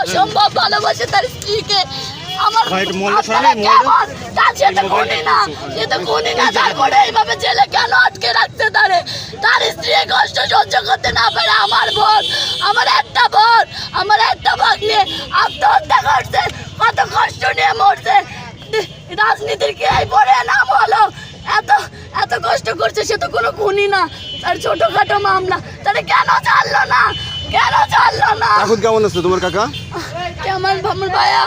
অসম্ভব ভালোবাসে তার স্ত্রীকে। তারপরে এইভাবে জেলে কেন আটকে রাখতে পারে? তার স্ত্রী কষ্ট সহ্য করতে না পারে। আমার বোন, আমার একটা বোন, আমার একটা ভাগ্নে আত্মহত্যা করছে, কত কষ্ট নিয়ে মরছে। রাজনীতির কি এই পরে নাম হলো? এত এত কষ্ট করছে, সে তো কোনো খুনি না, তার ছোটখাটো মামলা। তাহলে কেন ছাড়লো না? কেন ছাড়লো না? এখন কেমন আছে তোমার কাকা? আমার ভাইয়া,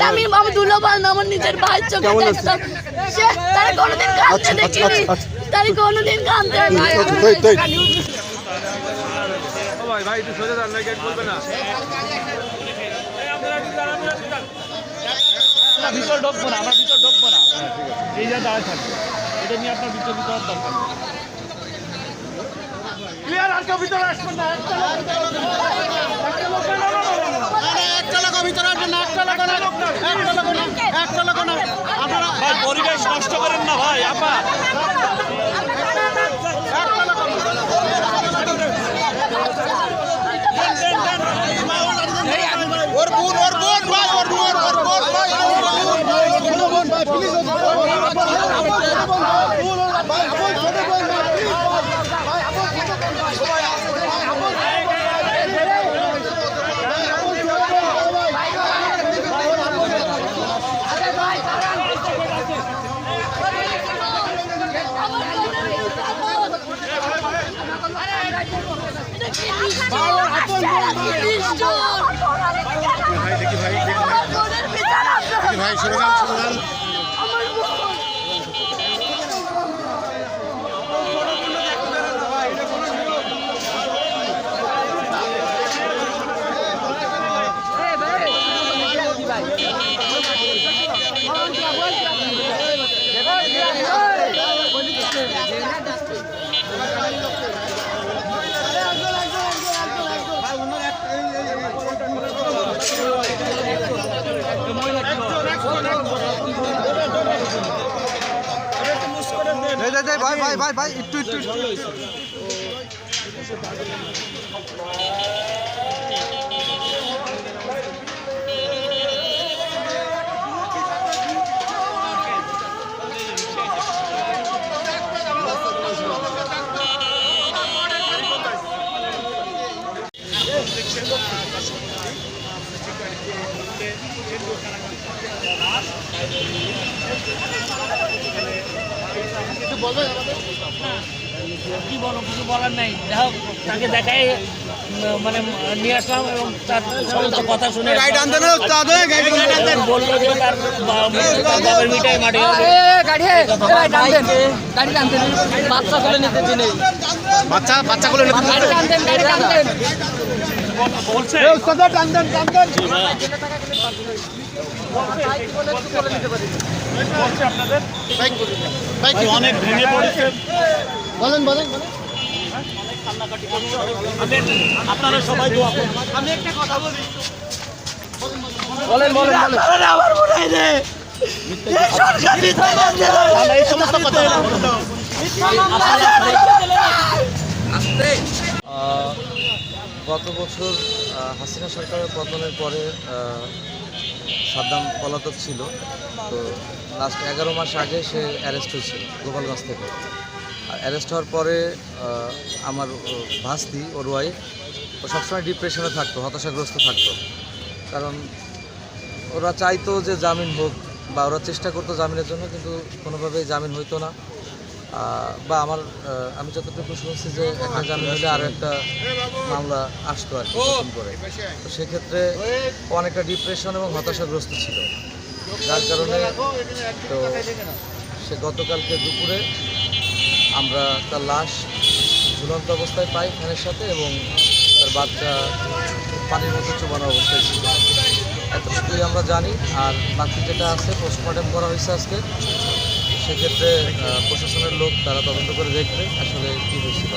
আমি আমার দুলাভাই না, আমার নিজের ভাই চোখে দেখতাম। সে তার কোনোদিন কাঁদতে দেখিনি, তার কোনোদিন কাঁদতে ভাই একটু সোজা যান, গেট বলবে না। ভিতর ঢুকবো না, আমরা ভিতর ঢুকবো না, এই যা দাঁড়ায় থাকবে, এটা নিয়ে আপনার ভিতর ভিতর দরকার ক্লিয়ার। আর কেউ ভিতরে আসবেন না, একটা লোক ভিতরে আসবেন না, একটা লোক না। আপনারা ভাই পরিবেশ নষ্ট করেন না ভাই। আপা ভাই শুরু ভাই একটু কি বলো, কিছু বলার নাই। যাই তাকে দেখাই মানে নিয়ে আসলাম এবং তার সমস্ত কথা শুনে বললো যে তার বাবার মিটাই মাঠে বাচ্চাগুলো নিতে দিনে বাচ্চাগুলো বলছে আপনাদের অনেক ভেঙে পড়েছে। বলেন আপনারা সবাই দোয়া করুন। আমি একটা কথা বলি, বলেন আমার মনে হয় রে এই সমস্ত কথা গত বছর হাসিনা সরকারের পতনের পরে সাদ্দাম পলাতক ছিল, তো লাস্ট 11 মাস আগে সে অ্যারেস্ট হয়েছিল গোপালগঞ্জ থেকে। আর অ্যারেস্ট হওয়ার পরে আমার ভাস্তি ওর ওয়াইফ ও সবসময় ডিপ্রেশনে থাকতো, হতাশাগ্রস্ত থাকতো। কারণ ওরা চাইতো যে জামিন হোক বা ওরা চেষ্টা করতো জামিনের জন্য, কিন্তু কোনোভাবেই জামিন হইতো না। বা আমি যতটুকু শুনছি যে একটা জামিন হলে আরও একটা মামলা আসতো আর কি নতুন করে। তো সেক্ষেত্রে অনেকটা ডিপ্রেশন এবং হতাশাগ্রস্ত ছিল, যার কারণে তো সে গতকালকে দুপুরে আমরা তার লাশ ঝুলন্ত অবস্থায় পাই ফ্যানের সাথে, এবং তার বাচ্চা পানির মধ্যে চুবানো অবস্থায় ছিল। এতটুকুই আমরা জানি। আর বাকি যেটা আছে পোস্টমর্টেম করা হয়েছে আজকে, সেক্ষেত্রে প্রশাসনের লোক তারা তদন্ত করে দেখবে আসলে কী হয়েছিল।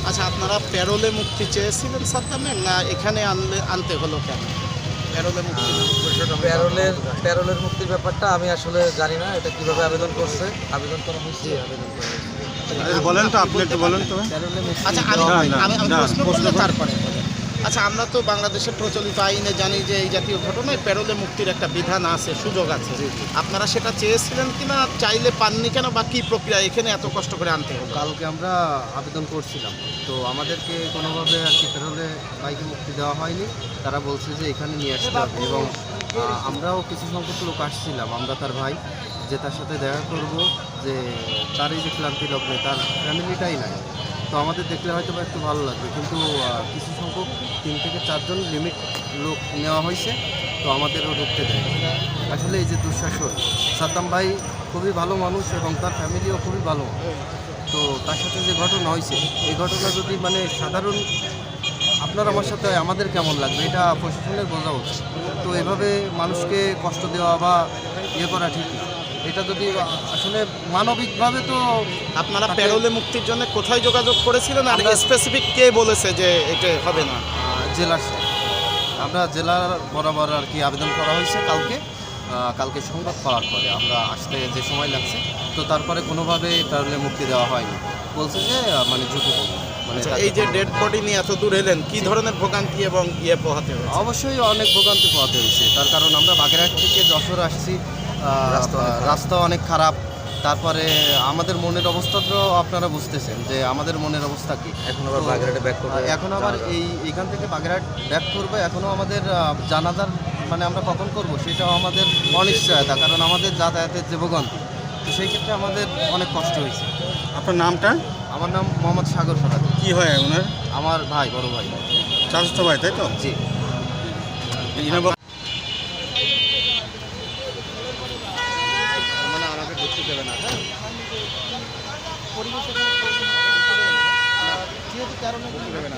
আচ্ছা, আপনারা প্যারোলে মুক্তি চেয়েছিলেন সাদ্দামের, না এখানে আনতে হলো কেন? প্যারোলের মুক্তির ব্যাপারটা আমি আসলে জানি না, এটা কিভাবে আবেদন করছে, আবেদন করা হয়েছে, বলেন তো, আপনি একটু বলেন তো। আচ্ছা, আমি প্রশ্ন করলে তারপরে আচ্ছা, আমরা তো বাংলাদেশের প্রচলিত আইনে জানি যে এই জাতীয় ঘটনায় প্যারোলে মুক্তির একটা বিধান আছে, সুযোগ আছে। আপনারা সেটা চেয়েছিলেন কিনা, চাইলে পাননি কেন, বা কি প্রক্রিয়া এখানে এত কষ্ট করে আনতে হলো? কালকে আমরা আবেদন করছিলাম, তো আমাদেরকে কোনোভাবে আর কি পেরোলে বাইকে মুক্তি দেওয়া হয়নি। তারা বলছে যে এখানে নিয়ে আসতে হবে, এবং আমরাও কিছু সংখ্যক লোক আসছিলাম, আমরা তার ভাই, যে তার সাথে দেখা করব, যে তার এই যে ক্লান্তি লগ্নে তার ফ্যামিলিটাই নাই। তো আমাদের দেখলে হয়তো বা একটু ভালো লাগবে, কিন্তু কিছু সংখ্যক 3 থেকে 4 জন লিমিট লোক নেওয়া হয়েছে, তো আমাদেরও ঢুকতে দেয়। আসলে এই যে দুঃশাসন, সাদ্দাম ভাই খুবই ভালো মানুষ এবং তার ফ্যামিলিও খুবই ভালো মানুষ। তো তার সাথে যে ঘটনা হয়েছে, এই ঘটনা যদি মানে সাধারণ আপনার আমার সাথে আমাদের কেমন লাগবে, এটা প্রশাসনের বোঝা উচিত। তো এভাবে মানুষকে কষ্ট দেওয়া বা ইয়ে করা ঠিক না। এটা যদি আসলে মানবিকভাবে, তো আপনারা প্যারোলে মুক্তির জন্য কোথায় যোগাযোগ করেছিলেন, আর স্পেসিফিক কে বলেছে যে এটা হবে না? জেলার সাথে আমরা জেলার বরাবর আর কি আবেদন করা হয়েছে কালকে সংবাদ পাওয়ার পরে আমরা আসতে যে সময় লাগছে, তো তারপরে কোনোভাবে প্যারোলে মুক্তি দেওয়া হয়নি। বলছে যে মানে ঝুঁকি মানে আচ্ছা, এই যে ডেড বডি নিয়ে এত দূর এলেন, কি ধরনের ভোগান্তি এবং পোহাতে হয়েছে? অবশ্যই অনেক ভোগান্তি পোহাতে হয়েছে, তার কারণ আমরা বাগেরহাট থেকে যশোর আসছি, রাস্তা অনেক খারাপ। তারপরে আমাদের মনের অবস্থা তো আপনারা বুঝতেছেন যে আমাদের মনের অবস্থা কি। এখন আবার বাগেরহাটে ব্যাক করবে, এখন আবার এইখান থেকে বাগেরহাট ব্যাক করবে। এখনও আমাদের জানাজার মানে আমরা কখন করব সেটাও আমাদের অনিশ্চয়তা, কারণ আমাদের যাতায়াতের যে ভোগান্তি, তো সেই ক্ষেত্রে আমাদের অনেক কষ্ট হয়েছে। আপনার নামটা? আমার নাম মোহাম্মদ সাগর ফরাদি। কি হয় ওনার? আমার ভাই, বড় ভাই। চাচাতো ভাই, তাই তো? জি। মানে আমাকে ঢুকতে দেবে না, হ্যাঁ? যেহেতু কারণে দেবে না।